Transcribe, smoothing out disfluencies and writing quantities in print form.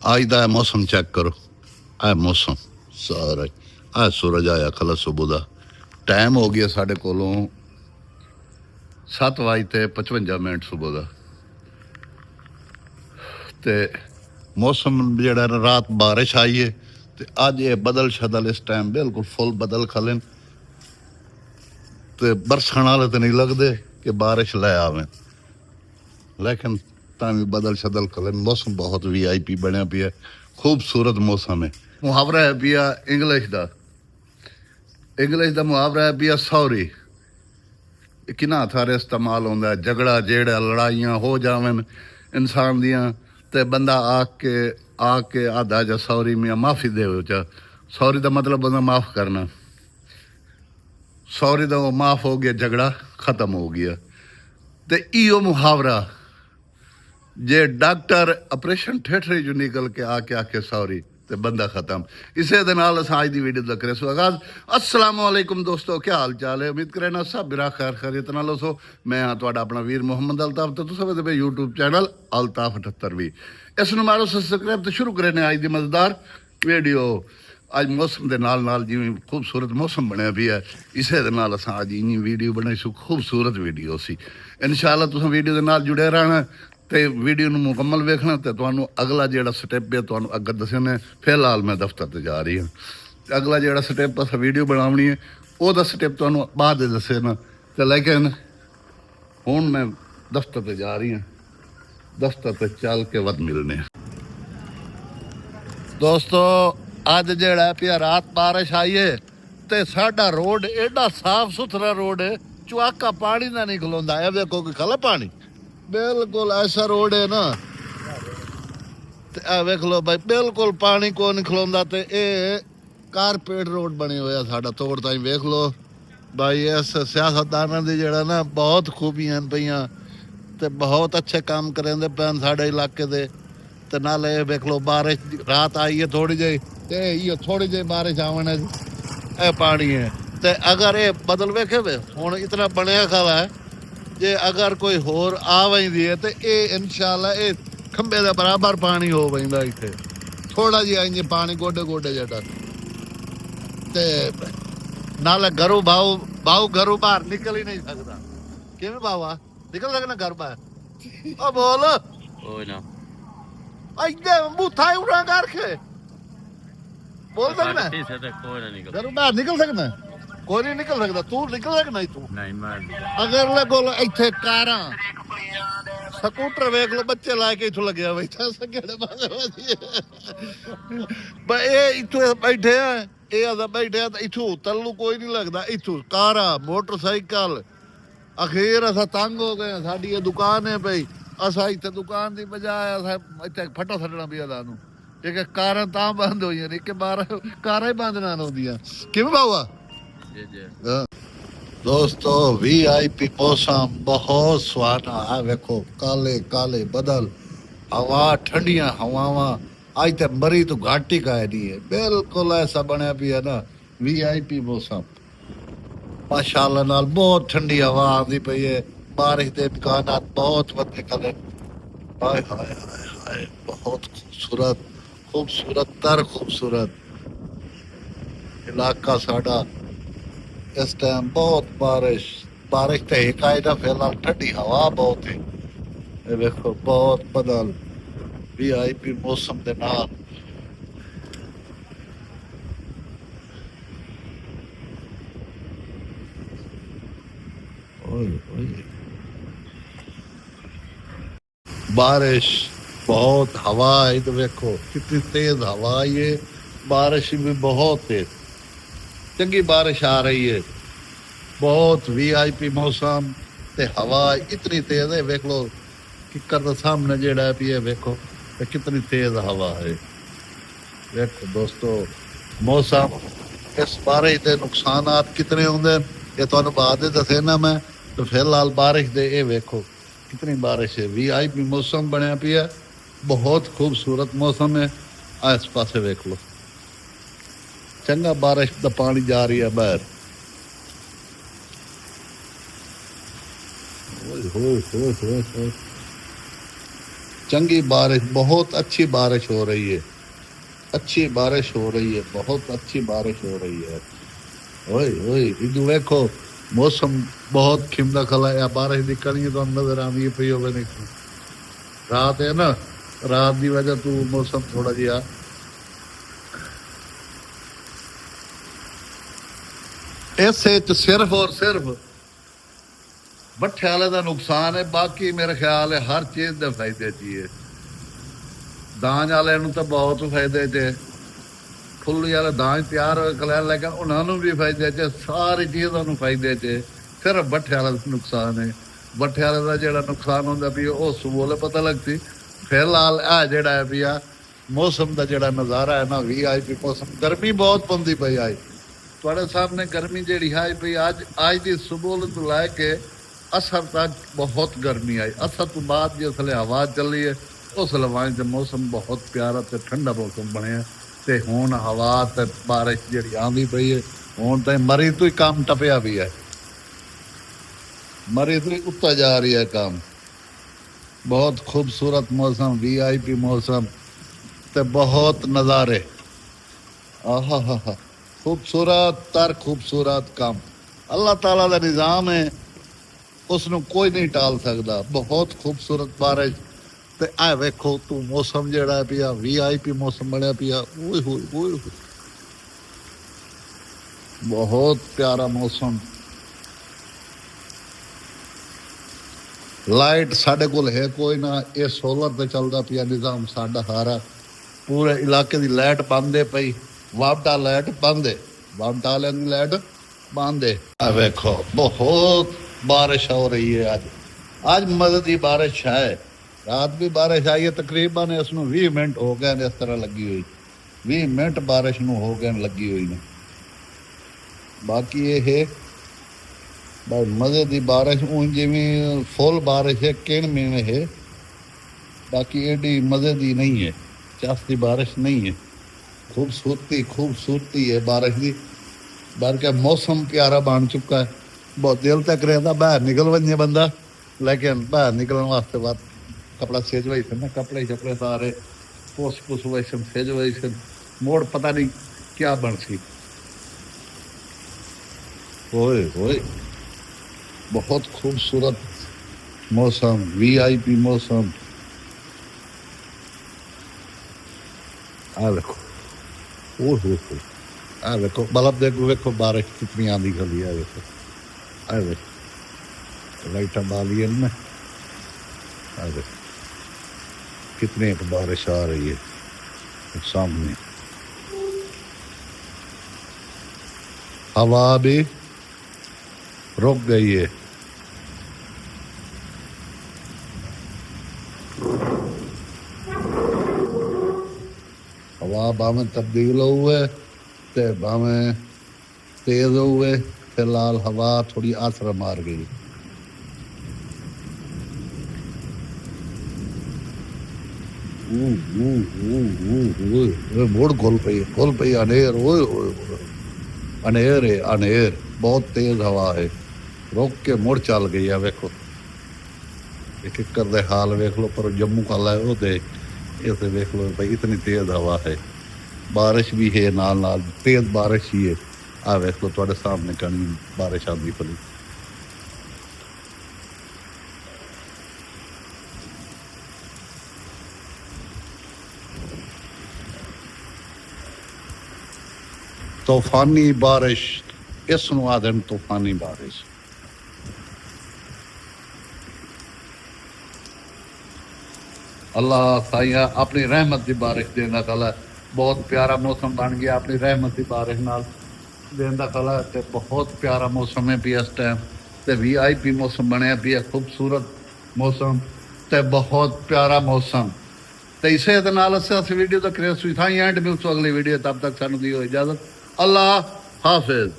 आज का मौसम चेक करो। आ मौसम सारा आ सूरज आया खला सुबह का टाइम हो गया साढ़े कोलों 7:55 सुबह का। तो मौसम जड़ा रात बारिश आई है तो अज ये बदल शदल इस टाइम बिल्कुल फुल बदल खलन तो बरसन वाले तो नहीं लगते कि बारिश लै आवे, लेकिन तावी बदल शदल खलन। मौसम बहुत VIP बनया पिया, खूबसूरत मौसम है। मुहावरा है पिया इंग्लिश का मुहावरा है पिया सॉरी। किना थारे इस्तेमाल होंदा है, झगड़ा जेड़ा लड़ाइयाँ हो जावन इंसान दियां ते बंदा आके आधा जा सॉरी मियाँ माफ़ी दे चा। सॉरी का मतलब बंदा माफ़ करना, सॉरी का वो माफ़ हो गया, झगड़ा ख़त्म हो गया। तो इो मुहावरा जे डॉक्टर ऑपरेशन थिएटर जो निकल के आके सॉरी तो बंदा खत्म। इसे दे नाल असां अज दी वीडियो दा करे सो आगाज़। अस्सलाम वालेकुम दोस्तों, क्या हाल चाल है? उम्मीद करें ना सब बिरा खैर खैरियत नाल हो। मैं हाँ तुहाडा अपना वीर मुहम्मद अल्ताफ तो तुसां वेखदे पे यूट्यूब चैनल अल्ताफ 78 इस नूं मारो सब्सक्राइब तो शुरू करें अज दी मज़ेदार वीडियो। अज मौसम के नाल नाल जिवें खूबसूरत मौसम बनया भी है, इसे दे नाल असां अज इन्नी वीडियो बनाई सो खूबसूरत वीडियो सी। इंशाअल्लाह तुसां वीडियो के नाल जुड़े रहना तो वीडियो मुकम्मल वेखना तो तुहानू अगला जो स्टैप है तुहानू अगर दसने। फिलहाल मैं दफ्तर से जा रही हूँ, अगला जो स्टैप अस वीडियो बनानी है वह स्टैप तुहानू बाद दसे ना। तो लेकिन हुण मैं दफ्तर से जा रही हूँ, दफ्तर से चल के वध मिलने। दोस्तों अज जड़ा पिया रात बारिश आई है तो साडा रोड एडा साफ सुथरा रोड है, चुआका पानी ना नहीं खलोंदा है। देखो कि खला पानी बिल्कुल ऐसा रोड है ना, वेख लो भाई बिल्कुल पानी को नहीं खलोंदा। तो ये कारपेट रोड बने हुए साडा तोड़ ताई वेख लो भाई। इस सियासतदाना दी जड़ा ना बहुत खूबियां पईयां ते बहुत अच्छे काम करेंदे पैन साडे इलाके दे। ते नाले वेख लो बारिश रात आई है थोड़ी जी, ते ये थोड़ी जी बारिश आवन ए पानी है। ते अगर ये बदल वेखे वे हुण इतना बनया खड़ा है, जे अगर कोई होर आ वही है तो ये इंशाअल्लाह ये खंबे के बराबर पानी हो वहींदा। इत्थे थोड़ा जिहा इंज पानी गोडे गोडे जटा ते नाले घरों भाऊ घरों बाहर निकल ही नहीं सकता। किवें बावा निकल सकना घर बाहर? ओ बोल कोई ना इधे बूथा उड़ा करके बोल सकना कोई ना निकल घरों बाहर निकल सकना? कोई नहीं निकल सकता। तू निकल सकना तू नहीं मैं अगर लगो इत्थे कारां स्कूटर वेख लो बच्चे ला के इथों लगे बैठा सकेड़े पासे इथों बैठे बैठे इथों तल्लू कोई नहीं लगता। इथों कारा मोटरसाइकिल अखीर असा तंग हो गए। साडी ये दुकान है भाई, असा इत्थे दुकान की बजाय असा इत्थे फटो छड्डना पिया सानू क्योंकि कारां तां बंद होई ने कि बाहर कारां ही बंद ना होंदियां। किवें बावा दोस्तों VIP मौसम बहुत सुहाना है। वेखो काले काले बदल, हवा ठंडिया हवावां। आज तो मरी तो घाटी का नहीं है, बिल्कुल ऐसा बनया भी है ना VIP मौसम। माशाअल्लाह नाल बहुत ठंडी हवा आती पई है, बारिश के इम्कानात बहुत वधे खले। हाय हाय हाय हाय बहुत खूबसूरत खूबसूरत तर खूबसूरत इलाका साडा। इस टाइम बहुत बारिश बारिश तो एक आए ना, फिलहाल ठंडी हवा बहुत है। ये देखो बहुत बदल VIP मौसम के नाल। बारिश बहुत हवा है, तो देखो कितनी तेज हवा है। बारिश भी बहुत तेज चंगी बारिश आ रही है, बहुत VIP मौसम ते हवा इतनी तेज है। वेख लो किकर सामने जेड़ा है पिए वेखो कितनी तेज हवा है। देखो दोस्तों मौसम इस बारिश के नुकसानात कितने होंगे ये तुहानू बाद दसे ना मैं। तो फिलहाल बारिश दे ये वेखो कितनी बारिश है। VIP मौसम बनया पिया, बहुत खूबसूरत मौसम है। इस पासे वेख लो चंगा बारिश का पानी जा रही है बाहर। चंगी बारिश, बहुत अच्छी बारिश हो रही है, अच्छी बारिश हो रही है, बहुत अच्छी बारिश हो रही है। ओए ओए इधर देखो, मौसम बहुत खिमदा खला है, बारिश निकलनी तो नजर आनी पई होवे नहीं। रात है ना, रात की वजह तो मौसम थोड़ा जिहा इसे सिर्फ और सिर्फ भट्ठे वाले का नुकसान है, बाकी मेरा ख्याल है हर चीज के फायदे चाहिए। दांज वाले तो बहुत फायदे च, फुल्ली वाले दांज तैयार हो कलैन, लेकिन उन्होंने भी फायदे च, सारी चीज़ों को फायदे च। सिर्फ भट्ठे वाले का नुकसान है। भट्ठे वाले का जो नुकसान होंगे भी उस बोले पता लगती। फिलहाल आ जड़ा है भी मौसम का जड़ा नज़ारा है ना, VIP मौसम, गर्मी बहुत पौंदी पई आई थोड़े सामने, गर्मी जी आई पई अज की सुबह तो लैके असर तक बहुत गर्मी आई। असर तो बाद जिसले हवा चली है उस वांग से मौसम बहुत प्यारा तो ठंडा मौसम बनया। तो हुण हवा तो बारिश जी आँदी पई है, हुण तो मरी तो ही काम टपया भी है, मरी तो ही उत्ता जा रही है काम। बहुत खूबसूरत मौसम, VIP मौसम, तो बहुत नज़ारे, आहा हा, खूबसूरत तर खूबसूरत काम। अल्लाह ताला का निज़ाम है, उसनों कोई नहीं टाल सकता। बहुत खूबसूरत बारिश। तो आ वेखो तू मौसम जड़ा पिया VIP मौसम बनया पिया, ओए होए ओए होए, बहुत प्यारा मौसम। लाइट साढ़े कोल है कोई ना, ये सोलर पे चलता पिया निज़ाम साडा सारा। पूरे इलाके की लाइट बंद है पई, वापटा लाइट बंद है, वापटा वाले की लाइट बंद है। आ वेखो बहुत बारिश हो रही है आज, आज मदद की बारिश है। रात भी बारिश आई है, तकरीबन इसमें 20 मिनट हो गए ने इस तरह लगी हुई, 20 मिनट बारिश में हो गए लगी हुई ने। बाकी ये है भाई मजे की बारिश, ऊँ जिमें फुल बारिश है किण में है, बाकी एडी मजे की नहीं है, चास्ती बारिश नहीं है। खूबसूरती खूबसूरती है बारिश की, बल्कि मौसम प्यारा बन चुका है। बहुत दिल तक रहता बाहर निकल वे बंदा, लेकिन बाहर निकलने वास्ते बात कपड़ा सेज वही थे ना, कपड़े शपड़े सारे पुस पुस वैसन सेज वैसन, मोड़ पता नहीं क्या बन सी। ओए ओए बहुत खूबसूरत मौसम, VIP मौसम। आ देखो ओह आ देखो, बल्ब देखो, देखो बारिश कितनी आंधी खली है, देखो आ देखो लाइटा बाली है ना, आ देखो कितनी एक बारिश आ रही है सामने। हवा भी रुक गई है, हवा बामें तब्दील हुए ते बामें तेज हुए। फिलहाल हवा थोड़ी आसरा मार गई। मोड़ खोल पई अनेर, ओए ओए अनेर है अनेर, बहुत तेज हवा है, रोक के मुड़ चल गई है। वेखो एक एक कर दे हाल वेख लो, पर जम्मू का ला वो दे ऐसे देख लो भाई, इतनी तेज हवा है, बारिश भी है नाल नाल, तेज बारिश ही है। आ वेख लो थोड़े सामने कहीं बारिश आंदी पड़ी। तूफानी बारिश, इसनूं आखदे न तूफानी बारिश। अल्लाह साइया अपनी रहमत की बारिश देना कला, बहुत प्यारा मौसम बन गया अपनी रहमत की बारिश नाल देंदा कला। ते बहुत प्यारा मौसम है भी इस टाइम, ते VIP मौसम बनया पिया, खूबसूरत मौसम, ते बहुत प्यारा मौसम। तो इसे दे नाल अस वीडियो तक रेस हुई था एंड में, उस अगली वीडियो, तब तक सानू दियो इजाजत। अल्लाह हाफिज।